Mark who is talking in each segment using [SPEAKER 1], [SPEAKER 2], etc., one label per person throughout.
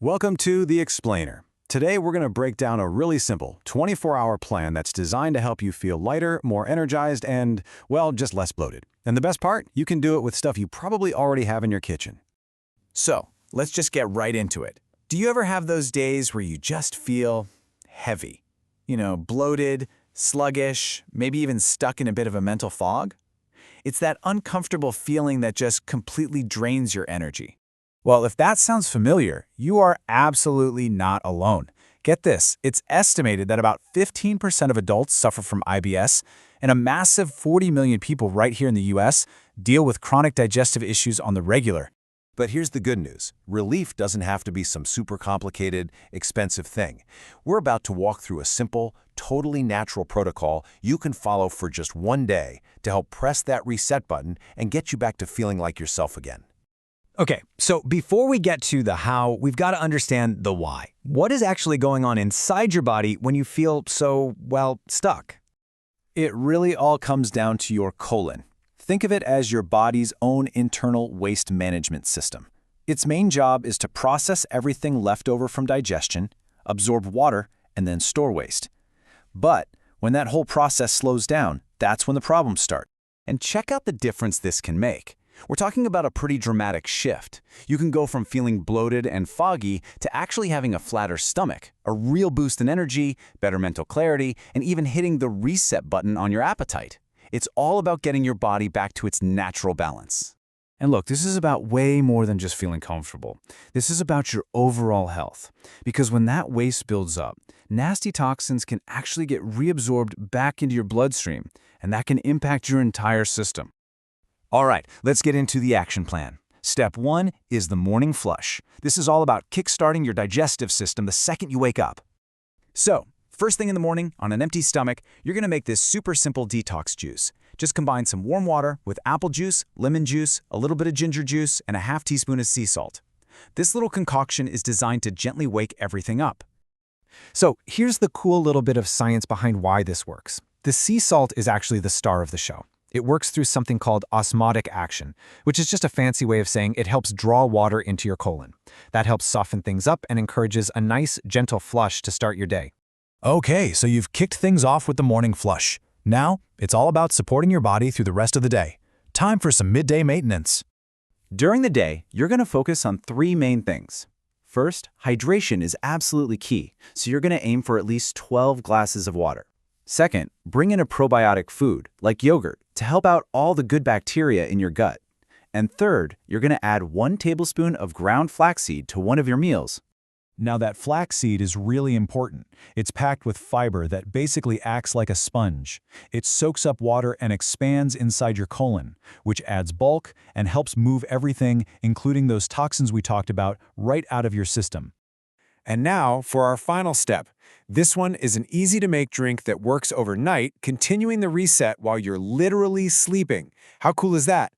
[SPEAKER 1] Welcome to The Explainer. Today we're going to break down a really simple 24-hour plan that's designed to help you feel lighter, more energized, and, well, just less bloated. And the best part? You can do it with stuff you probably already have in your kitchen.
[SPEAKER 2] So, let's just get right into it. Do you ever have those days where you just feel heavy? Bloated, sluggish, maybe even stuck in a bit of a mental fog? It's that uncomfortable feeling that just completely drains your energy. Well, if that sounds familiar, you are absolutely not alone. Get this, it's estimated that about 15% of adults suffer from IBS, and a massive 40 million people right here in the US deal with chronic digestive issues on the regular.
[SPEAKER 3] But here's the good news. Relief doesn't have to be some super complicated, expensive thing. We're about to walk through a simple, totally natural protocol you can follow for just one day to help press that reset button and get you back to feeling like yourself again.
[SPEAKER 4] Okay, so before we get to the how, we've got to understand the why. What is actually going on inside your body when you feel so, well, stuck?
[SPEAKER 1] It really all comes down to your colon. Think of it as your body's own internal waste management system. Its main job is to process everything left over from digestion, absorb water, and then store waste. But when that whole process slows down, that's when the problems start. And check out the difference this can make. We're talking about a pretty dramatic shift. You can go from feeling bloated and foggy to actually having a flatter stomach, a real boost in energy, better mental clarity, and even hitting the reset button on your appetite. It's all about getting your body back to its natural balance. And look, this is about way more than just feeling comfortable. This is about your overall health. Because when that waste builds up, nasty toxins can actually get reabsorbed back into your bloodstream, and that can impact your entire system. All right, let's get into the action plan. Step 1 is the morning flush. This is all about kickstarting your digestive system the second you wake up. So, first thing in the morning, on an empty stomach, you're going to make this super simple detox juice. Just combine some warm water with apple juice, lemon juice, a little bit of ginger juice, and a half teaspoon of sea salt. This little concoction is designed to gently wake everything up.
[SPEAKER 4] So here's the cool little bit of science behind why this works. The sea salt is actually the star of the show. It works through something called osmotic action, which is just a fancy way of saying it helps draw water into your colon. That helps soften things up and encourages a nice, gentle flush to start your day.
[SPEAKER 5] Okay, so you've kicked things off with the morning flush. Now, it's all about supporting your body through the rest of the day. Time for some midday maintenance.
[SPEAKER 1] During the day, you're going to focus on 3 main things. First, hydration is absolutely key, so you're going to aim for at least 12 glasses of water. Second, bring in a probiotic food, like yogurt, to help out all the good bacteria in your gut. And third, you're going to add 1 tablespoon of ground flaxseed to one of your meals.
[SPEAKER 5] Now that flaxseed is really important. It's packed with fiber that basically acts like a sponge. It soaks up water and expands inside your colon, which adds bulk and helps move everything, including those toxins we talked about, right out of your system.
[SPEAKER 6] And now for our final step. This one is an easy-to-make drink that works overnight, continuing the reset while you're literally sleeping. How cool is that?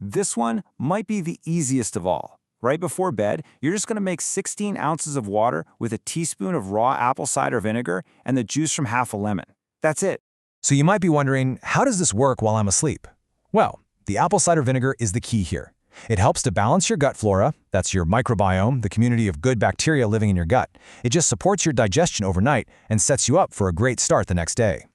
[SPEAKER 1] This one might be the easiest of all. Right before bed, you're just going to make 16 ounces of water with a teaspoon of raw apple cider vinegar and the juice from half a lemon. That's it.
[SPEAKER 5] So you might be wondering, how does this work while I'm asleep? Well, the apple cider vinegar is the key here. It helps to balance your gut flora, that's your microbiome, the community of good bacteria living in your gut. It just supports your digestion overnight and sets you up for a great start the next day.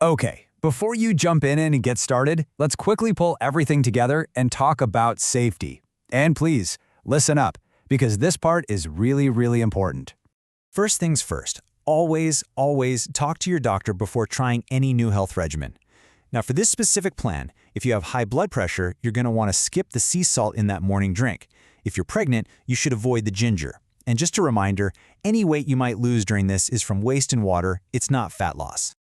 [SPEAKER 4] Okay, before you jump in and get started, let's quickly pull everything together and talk about safety. And please, listen up, because this part is really, really important. First things first, always talk to your doctor before trying any new health regimen. Now for this specific plan, if you have high blood pressure, you're going to want to skip the sea salt in that morning drink. If you're pregnant, you should avoid the ginger. And just a reminder, any weight you might lose during this is from waste and water, it's not fat loss.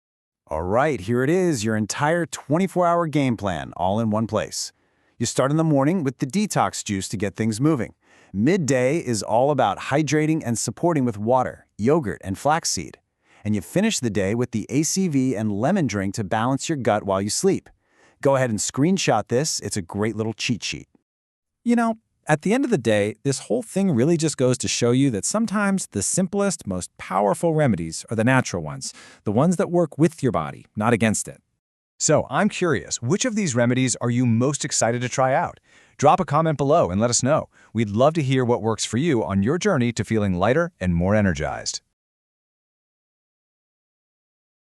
[SPEAKER 1] All right, here it is, your entire 24-hour game plan, all in one place. You start in the morning with the detox juice to get things moving. Midday is all about hydrating and supporting with water, yogurt, and flaxseed. And you finish the day with the ACV and lemon drink to balance your gut while you sleep. Go ahead and screenshot this. It's a great little cheat sheet.
[SPEAKER 4] At the end of the day, this whole thing really just goes to show you that sometimes the simplest, most powerful remedies are the natural ones, the ones that work with your body, not against it. So I'm curious, which of these remedies are you most excited to try out? Drop a comment below and let us know. We'd love to hear what works for you on your journey to feeling lighter and more energized.